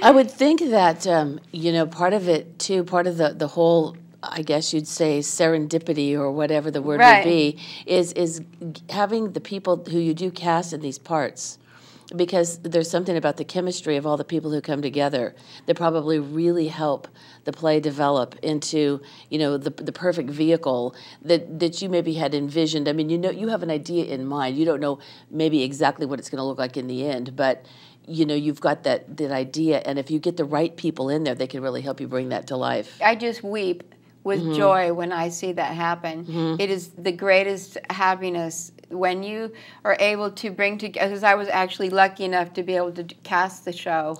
I would think that, you know, part of it, too, part of the whole, I guess you'd say, serendipity or whatever the word would be, is having the people who you do cast in these parts. Because there's something about the chemistry of all the people who come together that probably really help the play develop into, you know, the perfect vehicle that you maybe had envisioned. I mean, you know, you have an idea in mind. You don't know maybe exactly what it's going to look like in the end, but you know, you've got that idea, and if you get the right people in there, they can really help you bring that to life. I just weep with joy when I see that happen. It is the greatest happiness when you are able to bring together, because I was actually lucky enough to be able to cast the show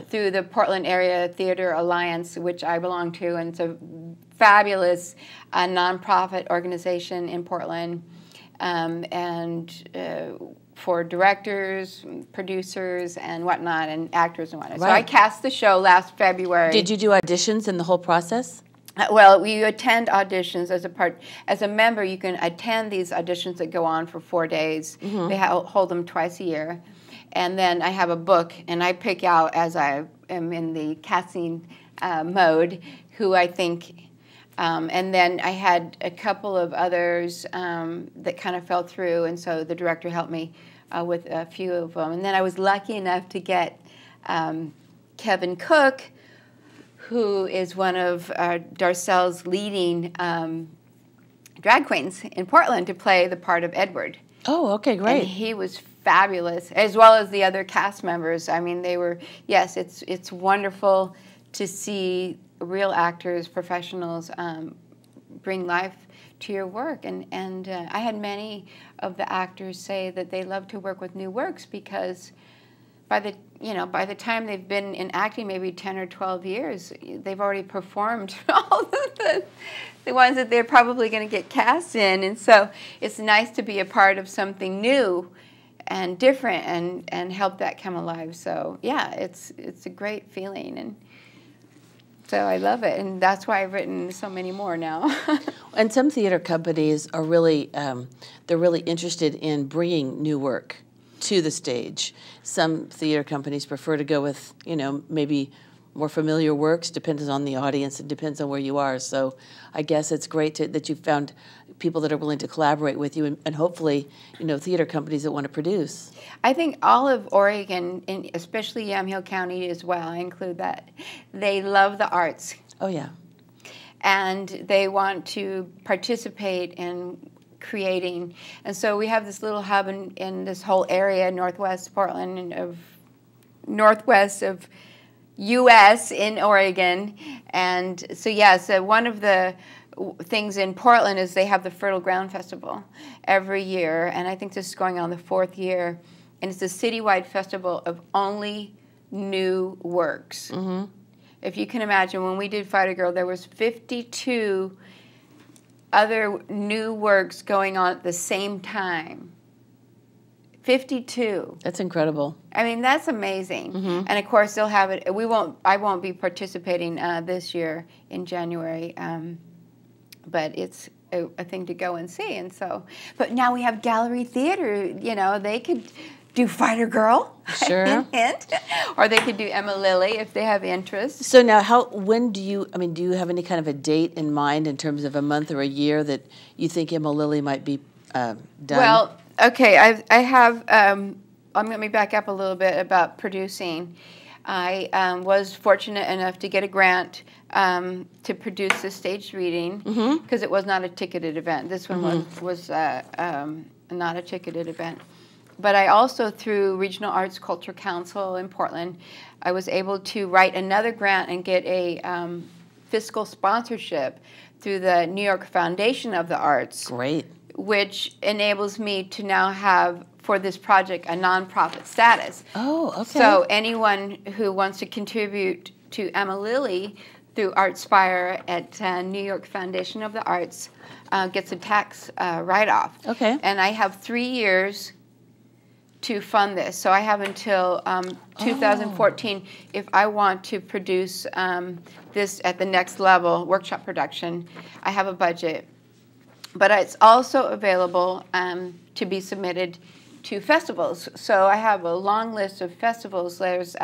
through the Portland Area Theater Alliance, which I belong to, and it's a fabulous nonprofit organization in Portland, for directors, producers, and whatnot, and actors and whatnot. So I cast the show last February. Did you do auditions in the whole process? Well, you attend auditions as a member. You can attend these auditions that go on for 4 days. They hold them twice a year, and then I have a book, and I pick out as I am in the casting mode who I think. And then I had a couple of others that kind of fell through, and so the director helped me with a few of them. And then I was lucky enough to get Kevin Cook, who is one of Darcelle's leading drag queens in Portland, to play the part of Edward. Oh, okay, great. And he was fabulous, as well as the other cast members. I mean, they were, yes, it's wonderful to see real actors, professionals, bring life to your work. And I had many of the actors say that they love to work with new works because by the time they've been in acting maybe 10 or 12 years, they've already performed all of the ones that they're probably going to get cast in. And so it's nice to be a part of something new and different and help that come alive. So yeah, it's a great feeling, and so I love it, and that's why I've written so many more now. And some theater companies are really, they're really interested in bringing new work to the stage. Some theater companies prefer to go with, you know, maybe more familiar works, depends on the audience, it depends on where you are. So I guess it's great that you've found people that are willing to collaborate with you, and hopefully, you know, theater companies that want to produce. I think all of Oregon, and especially Yamhill County as well, I include that, they love the arts. Oh, yeah. And they want to participate in creating. And so we have this little hub in this whole area, northwest Portland, and northwest of U.S. in Oregon. And so, yeah, so one of the things in Portland is they have the Fertile Ground Festival every year, and I think this is going on the 4th year, and it's a citywide festival of only new works. If you can imagine, when we did Fighter Girl, there was 52 other new works going on at the same time. 52. That's incredible. I mean, that's amazing. And of course, they'll have it. I won't be participating this year in January, but it's a thing to go and see. And so, but now we have gallery theater. You know, they could do Fighter Girl, sure, or they could do Emma Lily if they have interest. So now, when do you? I mean, do you have any kind of a date in mind in terms of a month or a year that you think Emma Lily might be done? Well, okay, I have. Let me back up a little bit about producing. I was fortunate enough to get a grant to produce a staged reading because it was not a ticketed event. This one was not a ticketed event. But I also, through Regional Arts Culture Council in Portland, I was able to write another grant and get a fiscal sponsorship through the New York Foundation of the Arts. Great. Which enables me to now have, for this project, a nonprofit status. Oh, okay. So anyone who wants to contribute to Emma Lily through ArtSpire at New York Foundation of the Arts gets a tax write-off. Okay. And I have 3 years to fund this. So I have until 2014 if I want to produce this at the next level, workshop production. I have a budget. But it's also available to be submitted to festivals. So I have a long list of festivals. There's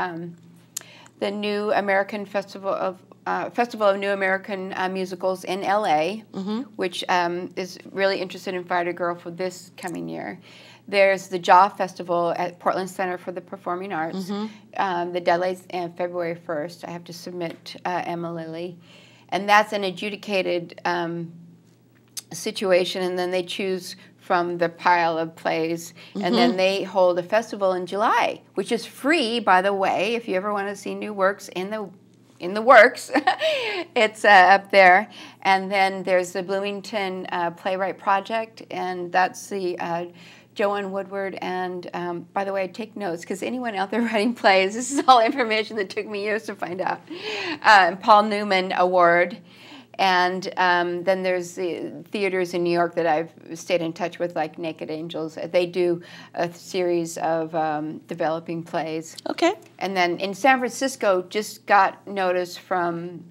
the New American Festival of New American Musicals in LA, which is really interested in Fighter Girl for this coming year. There's the Jaw Festival at Portland Center for the Performing Arts. The deadline's February 1st. I have to submit Emma Lily. And that's an adjudicated situation, and then they choose from the pile of plays, and then they hold a festival in July, which is free, by the way, if you ever want to see new works in the works. It's up there. And then there's the Bloomington Playwright Project, and that's the Joanne Woodward, and by the way, take notes, because anyone out there writing plays, this is all information that took me years to find out. Paul Newman Award. And then there's the theaters in New York that I've stayed in touch with, like Naked Angels. They do a series of developing plays. Okay. And then in San Francisco, just got notice from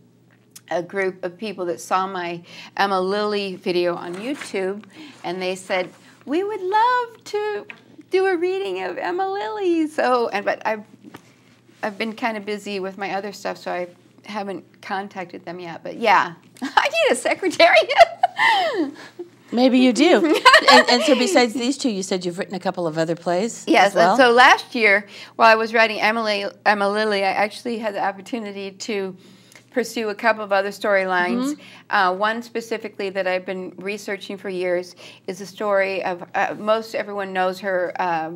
a group of people that saw my Emma Lily video on YouTube, and they said, we would love to do a reading of Emma Lily. So, but I've been kind of busy with my other stuff, so I haven't contacted them yet. But yeah, I need a secretary. Maybe you do. and so besides these two, you said you've written a couple of other plays. Yes, as well? And so last year, while I was writing Emma Lily, I actually had the opportunity to pursue a couple of other storylines. One specifically that I've been researching for years is a story of, most everyone knows her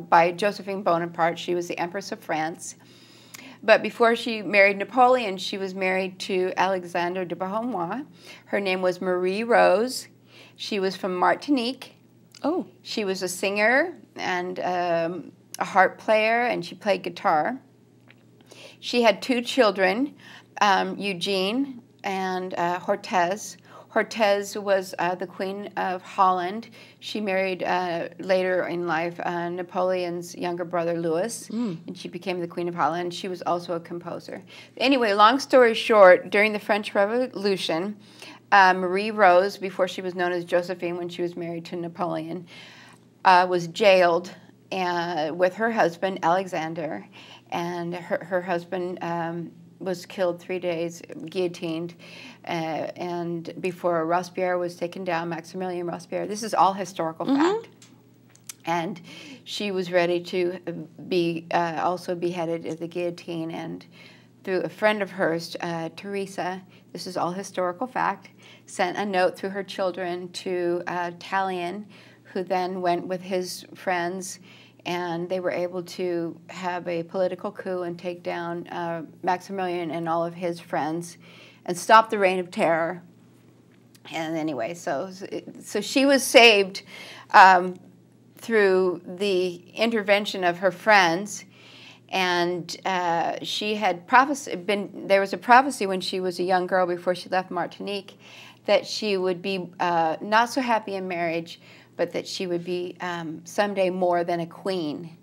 by Josephine Bonaparte. She was the Empress of France. But before she married Napoleon, she was married to Alexander de Beauharnois. Her name was Marie Rose. She was from Martinique. Oh. She was a singer and a harp player, and she played guitar. She had two children, Eugene and Hortense. Hortense was the Queen of Holland. She married later in life Napoleon's younger brother, Louis, and she became the Queen of Holland. She was also a composer. Anyway, long story short, during the French Revolution, Marie Rose, before she was known as Josephine when she was married to Napoleon, was jailed with her husband, Alexander, and her husband was killed 3 days, guillotined, and before Robespierre was taken down, Maximilien Robespierre. This is all historical fact. And she was ready to be also beheaded at the guillotine, and through a friend of hers, Teresa, this is all historical fact, sent a note through her children to Tallien, who then went with his friends, and they were able to have a political coup and take down Maximilian and all of his friends and stop the reign of terror. And anyway, so she was saved through the intervention of her friends, and she had there was a prophecy when she was a young girl before she left Martinique that she would be not so happy in marriage, but that she would be someday more than a queen.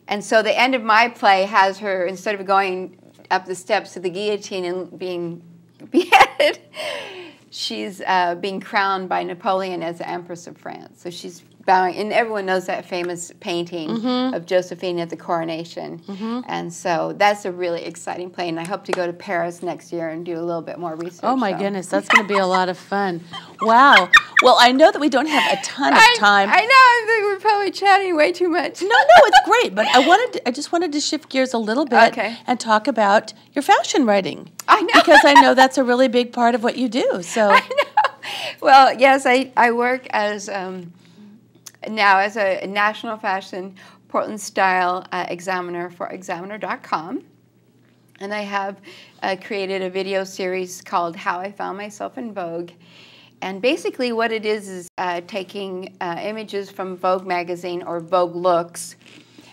And so the end of my play has her, instead of going up the steps to the guillotine and being beheaded, she's being crowned by Napoleon as the Empress of France. So she's bowing, and everyone knows that famous painting of Josephine at the coronation. And so that's a really exciting play, and I hope to go to Paris next year and do a little bit more research. Oh my goodness, that's going to be a lot of fun. Wow. Well, I know that we don't have a ton of time. I know, I think we're probably chatting way too much. No, it's great, but I just wanted to shift gears a little bit and talk about your fashion writing. I know. Because I know that's a really big part of what you do. So I know. Well, yes, I work as now as a national fashion Portland style examiner for Examiner.com. And I have created a video series called How I Found Myself in Vogue. And basically what it is taking images from Vogue magazine or Vogue looks,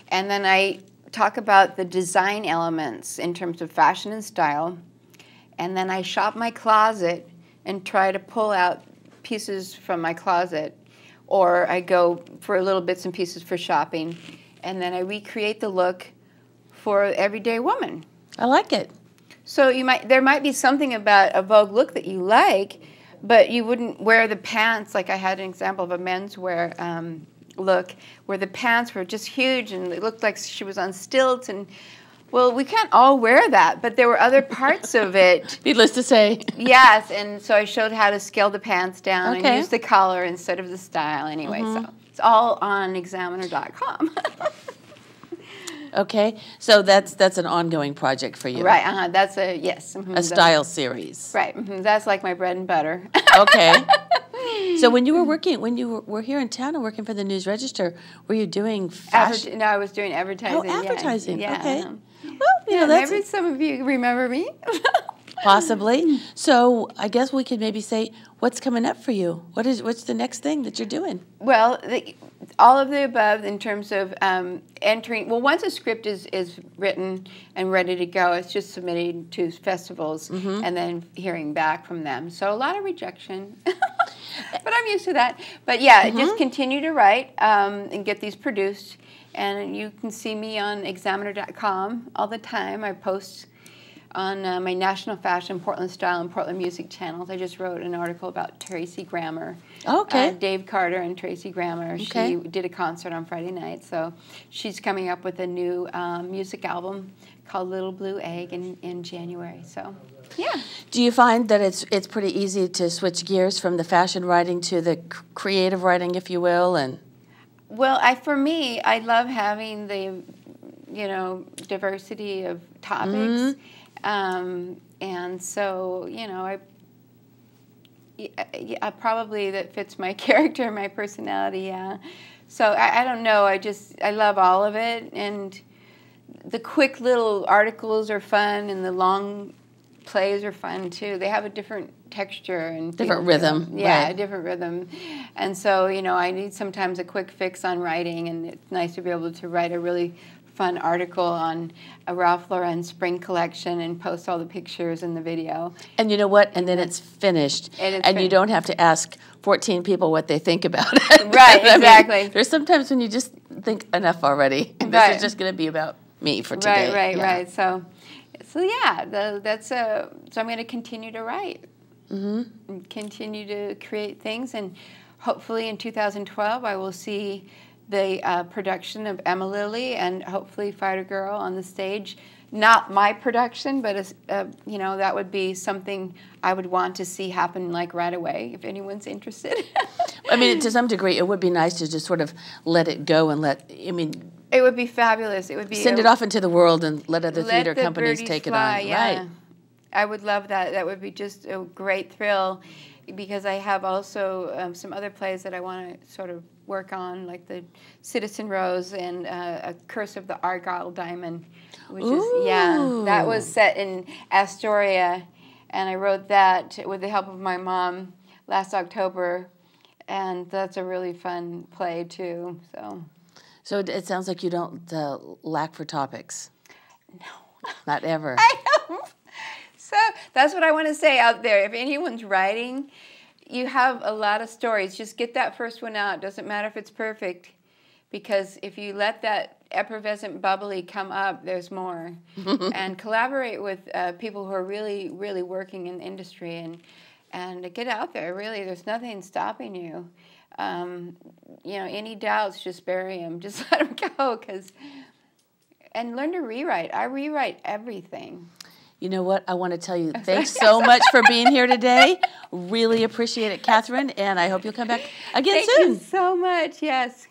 and then I talk about the design elements in terms of fashion and style, and then I shop my closet and try to pull out pieces from my closet, or I go for little bits and pieces for shopping, and then I recreate the look for everyday woman. I like it. So there might be something about a Vogue look that you like, but you wouldn't wear the pants. Like I had an example of a menswear look where the pants were just huge and it looked like she was on stilts, and Well, we can't all wear that, but there were other parts of it. Needless to say. Yes, and so I showed how to scale the pants down Okay. and use the collar instead of the style anyway. So it's all on examiner.com. Okay, so that's an ongoing project for you. Right, that's a, yes. A style series. Right, that's like my bread and butter. Okay. So when you were here in town and working for the News Register, were you doing fashion? No, I was doing advertising. Oh, advertising. Yeah. Okay. Well, that's maybe some of you remember me. possibly. So I guess we could maybe say, what's coming up for you? What's the next thing that you're doing? Well, all of the above in terms of entering. Well, once a script is written and ready to go, it's just submitting to festivals and then hearing back from them. So a lot of rejection. But I'm used to that. But yeah, just continue to write and get these produced. And you can see me on examiner.com all the time. I post on my National Fashion, Portland Style, and Portland Music channels. I just wrote an article about Tracy Grammer. Okay. Dave Carter and Tracy Grammer. Okay. She did a concert on Friday night. So she's coming up with a new music album called Little Blue Egg in January. So, yeah. Do you find that it's pretty easy to switch gears from the fashion writing to the creative writing, if you will? And well, for me, I love having the, diversity of topics. And so, I probably that fits my character, my personality, yeah. So I don't know, I love all of it. And the quick little articles are fun and the long plays are fun too. They have a different texture and different rhythm. Yeah, right. a different rhythm. And so, I need sometimes a quick fix on writing, and it's nice to be able to write a really fun article on a Ralph Lauren spring collection and post all the pictures and the video. And you know what? And then it's finished. And you don't have to ask 14 people what they think about it. Right, exactly. There's sometimes when you just think enough already. This is just going to be about me for today. Right. So yeah, so I'm going to continue to write. And continue to create things, and hopefully in 2012 I will see the production of Emma Lily and hopefully Fighter Girl on the stage. Not my production, but that would be something I would want to see happen like right away if anyone's interested. I mean, to some degree, it would be nice to just sort of let it go and it would be fabulous. It would be send it off into the world and let other theater companies take it on. Yeah. Right. I would love that. That would be just a great thrill, because I have also some other plays that I want to sort of work on, like the Citizen Rose and A Curse of the Argyle Diamond, which is that was set in Astoria, and I wrote that with the help of my mom last October, and that's a really fun play too. So it sounds like you don't lack for topics. No, not ever. I know. So that's what I want to say out there. If anyone's writing, you have a lot of stories. Just get that first one out. Doesn't matter if it's perfect, because if you let that effervescent bubbly come up, there's more. And collaborate with people who are really, really working in the industry, and get out there. Really, there's nothing stopping you. Any doubts, just bury them. Just let them go, and learn to rewrite. I rewrite everything. You know what? I want to tell you, thanks so much for being here today. Really appreciate it, Catherine, and I hope you'll come back again soon. Thank you so much, yes.